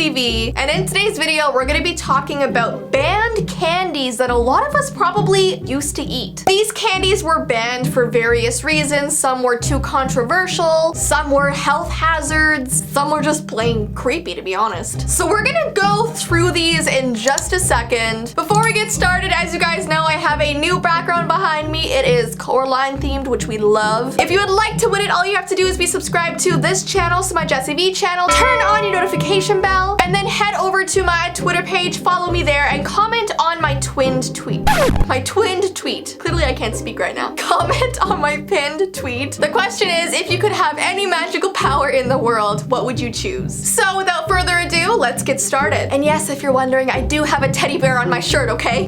Jessii Vee, and in today's video we're going to be talking about banned candies that a lot of us probably used to eat. These candies were banned for various reasons. Some were too controversial, some were health hazards, some were just plain creepy, to be honest. So we're gonna go through these in just a second. Before we get started, as you guys know, I have a new background behind me. It is Coraline themed, which we love. If you would like to win it, all you have to do is be subscribed to this channel, so my Jessii Vee channel, turn on your notification bell, and then head over to my Twitter page, follow me there, and comment on my twinned tweet. My twinned tweet. Clearly I can't speak right now. Comment on my pinned tweet. The question is, if you could have any magical power in the world, what would you choose? So without further ado, let's get started. And yes, if you're wondering, I do have a teddy bear on my shirt, okay?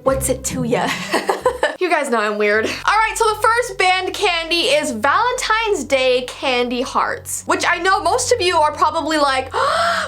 What's it to ya? You guys know I'm weird. Alright, so the first banned candy is Valentine's Day candy hearts, which I know most of you are probably like,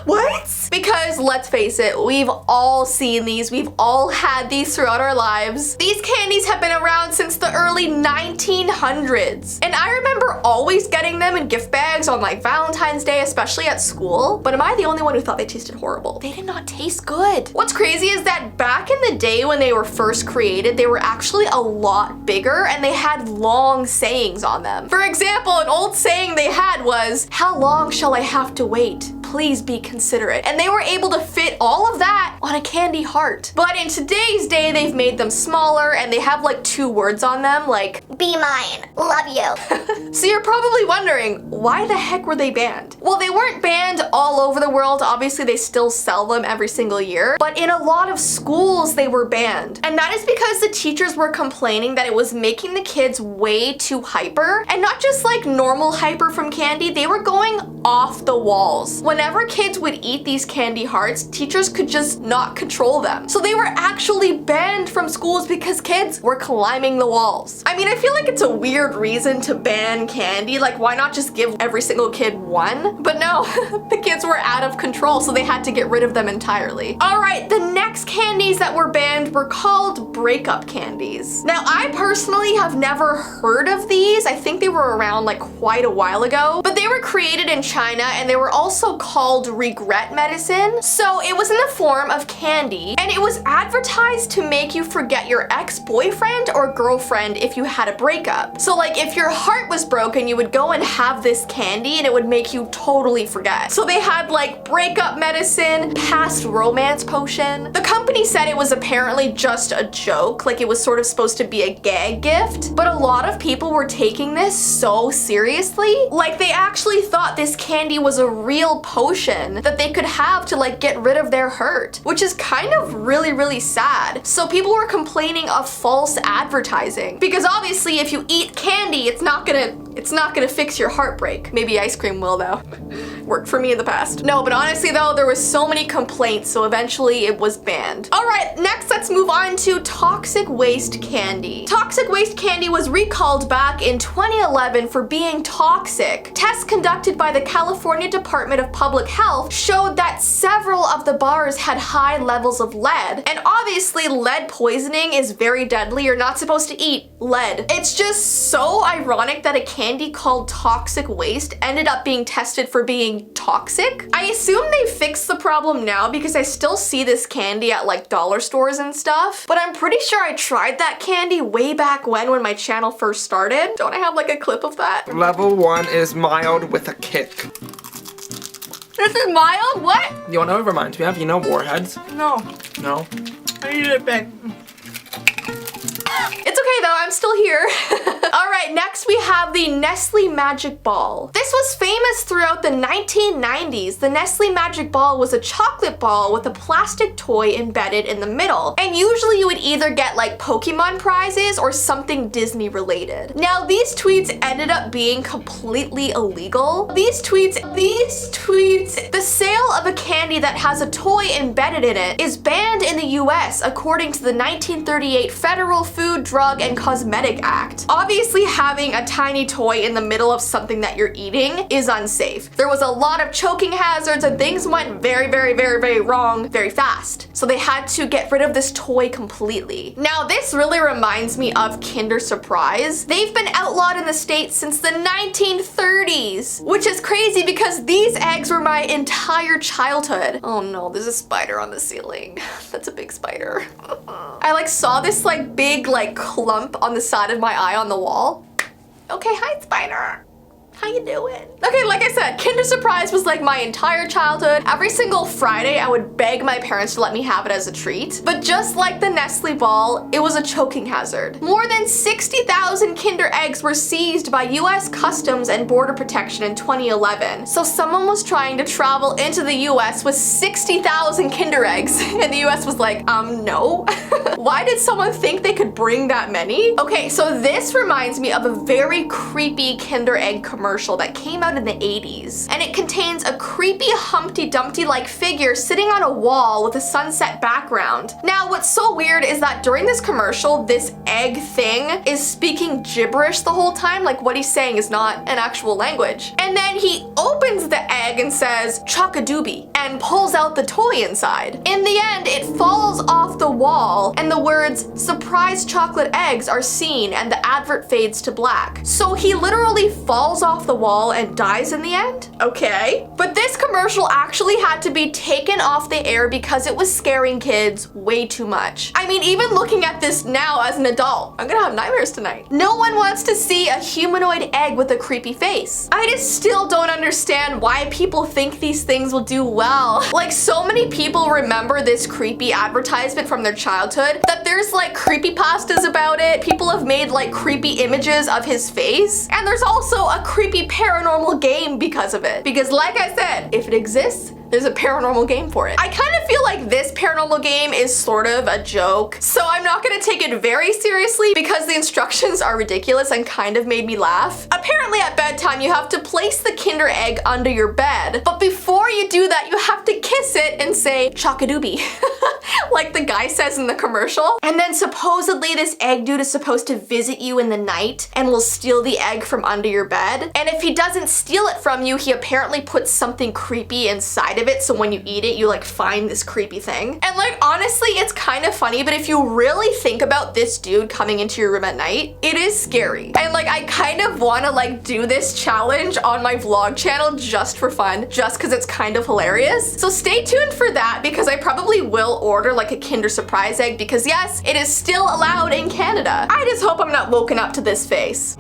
what? Because let's face it, we've all seen these. We've all had these throughout our lives. These candies have been around since the early 1900s. And I remember always getting them in gift bags on like Valentine's Day, especially at school. But am I the only one who thought they tasted horrible? They did not taste good. What's crazy is that back in the day when they were first created, they were actually a lot bigger and they had long sayings on them. For example, an old saying they had was, "How long shall I have to wait? Please be considerate." And they were able to fit all of that on a candy heart. But in today's day, they've made them smaller and they have like 2 words on them, like, "Be mine, love you." So you're probably wondering, why the heck were they banned? Well, they weren't banned all over the world. Obviously, they still sell them every single year. But in a lot of schools, they were banned. And that is because the teachers were complaining that it was making the kids way too hyper. And not just like normal hyper from candy, they were going off the walls. Whenever kids would eat these candy hearts, teachers could just not control them. So they were actually banned from schools because kids were climbing the walls. I mean, I feel like it's a weird reason to ban candy. Like, why not just give every single kid one? But no, the kids were out of control, so they had to get rid of them entirely. All right, the next candies that were banned were called Breakup Candies. Now, I personally have never heard of these. I think they were around like quite a while ago, but they were created in China and they were also called regret medicine. So it was in the form of candy and it was advertised to make you forget your ex-boyfriend or girlfriend if you had a breakup. So like if your heart was broken, you would go and have this candy and it would make you totally forget. So they had like breakup medicine, past romance potion. The company said it was apparently just a joke, like it was sort of supposed to be a gag gift, but a lot of people were taking this so seriously. Like they actually thought this candy was a real potion that they could have to like get rid of their hurt, which is kind of really sad. So people were complaining of false advertising because obviously if you eat candy, it's not gonna fix your heartbreak. Maybe ice cream will though. Worked for me in the past. No, but honestly though, there was so many complaints, so eventually it was banned. All right, next let's move on to toxic waste candy. Toxic waste candy was recalled back in 2011 for being toxic. Tests conducted by the California Department of Public Health showed that several of the bars had high levels of lead. And obviously lead poisoning is very deadly. You're not supposed to eat lead. It's just so ironic that a candy called toxic waste ended up being tested for being toxic. I assume they fixed the problem now because I still see this candy at like dollar stores and stuff, but I'm pretty sure I tried that candy way back when my channel first started. Don't I have like a clip of that? Level 1 is mild with a kick. This is mild? What? You know what it reminds me of? You know Warheads? No. No? I need it back. It's okay though, I'm still here. All right, next we have the Nestle Magic Ball. This was famous throughout the 1990s. The Nestle Magic Ball was a chocolate ball with a plastic toy embedded in the middle. And usually you would either get like Pokemon prizes or something Disney related. Now these tweets ended up being completely illegal. These tweets, the sale of a candy that has a toy embedded in it is banned in the US according to the 1938 Federal Food, Drug, and Cosmetic Act. Obviously, having a tiny toy in the middle of something that you're eating is unsafe. There was a lot of choking hazards and things went very wrong very fast. So they had to get rid of this toy completely. Now this really reminds me of Kinder Surprise. They've been outlawed in the States since the 1930s, which is crazy because these eggs were my entire childhood. Oh no, there's a spider on the ceiling. That's a big spider. I like saw this like big like clump on the side of my eye on the wall. Okay, hi spider. How you doing? Okay, like I said, Kinder Surprise was like my entire childhood. Every single Friday, I would beg my parents to let me have it as a treat. But just like the Nestle ball, it was a choking hazard. More than 60,000 Kinder eggs were seized by US Customs and Border Protection in 2011. So someone was trying to travel into the US with 60,000 Kinder eggs. And the US was like, no. Why did someone think they could bring that many? Okay, so this reminds me of a very creepy Kinder egg commercial that came out in the 80s. And it contains a creepy Humpty Dumpty-like figure sitting on a wall with a sunset background. Now, what's so weird is that during this commercial, this egg thing is speaking gibberish the whole time, like what he's saying is not an actual language. And then he opens the egg and says, "Chock-a-doobie," and pulls out the toy inside. In the end, it falls off the wall and the words "surprise chocolate eggs" are seen and the advert fades to black. So he literally falls off the wall and dies in the end? Okay. But this commercial actually had to be taken off the air because it was scaring kids way too much. I mean, even looking at this now as an adult, I'm gonna have nightmares tonight. No one wants to see a humanoid egg with a creepy face. I just still don't understand why people think these things will do well. Like, so many people remember this creepy advertisement from their childhood that there's like creepypastas about it. People have made like creepy images of his face. And there's also a creepy Paranormal Game because of it. Because like I said, if it exists, there's a Paranormal Game for it. I kind of feel like this Paranormal Game is sort of a joke, so I'm not gonna take it very seriously because the instructions are ridiculous and kind of made me laugh. Apparently at bedtime, you have to place the Kinder egg under your bed, but before you do that, you have to kiss it and say "chock-a-doobie," like the guy says in the commercial. And then supposedly this egg dude is supposed to visit you in the night and will steal the egg from under your bed. And if he doesn't steal it from you, he apparently puts something creepy inside of it, so when you eat it, you like find this creepy thing. And like, honestly, it's kind of funny, but if you really think about this dude coming into your room at night, it is scary. And like, I kind of want to like do this challenge on my vlog channel just for fun, just because it's kind of hilarious. So stay tuned for that because I probably will order like a Kinder Surprise egg because yes, it is still allowed in Canada. I just hope I'm not woken up to this face.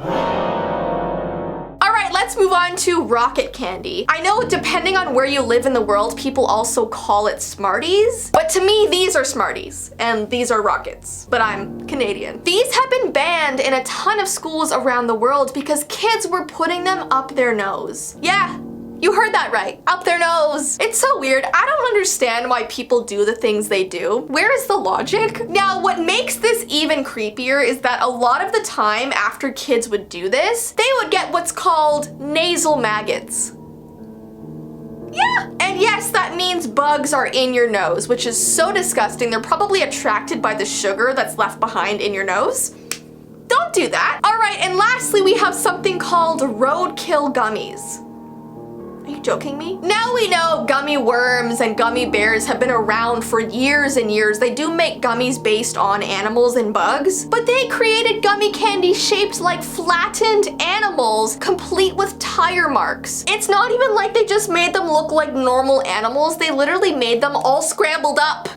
Alright, let's move on to rocket candy. I know depending on where you live in the world, people also call it Smarties, but to me, these are Smarties, and these are rockets, but I'm Canadian. These have been banned in a ton of schools around the world because kids were putting them up their nose. Yeah. You heard that right, up their nose. It's so weird. I don't understand why people do the things they do. Where is the logic? Now, what makes this even creepier is that a lot of the time after kids would do this, they would get what's called nasal maggots. Yeah, and yes, that means bugs are in your nose, which is so disgusting. They're probably attracted by the sugar that's left behind in your nose. Don't do that. All right, and lastly, we have something called roadkill gummies. Are you joking me? Now we know gummy worms and gummy bears have been around for years and years. They do make gummies based on animals and bugs, but they created gummy candy shaped like flattened animals, complete with tire marks. It's not even like they just made them look like normal animals. They literally made them all scrambled up.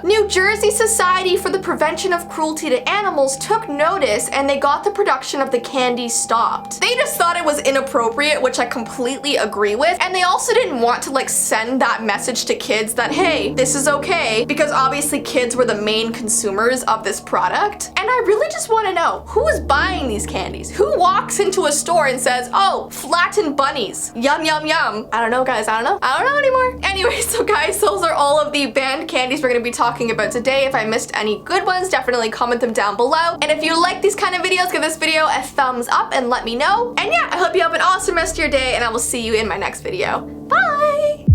New Jersey Society for the Prevention of Cruelty to Animals took notice and they got the production of the candy stopped. They just thought it was inappropriate, which I completely agree with, and they also didn't want to like send that message to kids that, hey, this is okay, because obviously kids were the main consumers of this product. And I really just want to know, who is buying these candies? Who walks into a store and says, oh, flattened bunnies, yum, yum, yum? I don't know, guys, I don't know anymore. Anyway, so guys, those are all of the banned candies we're gonna be talking about today. If I missed any good ones, definitely comment them down below. And if you like these kind of videos, give this video a thumbs up and let me know. And yeah, I hope you have an awesome rest of your day and I will see you in my next video. Bye!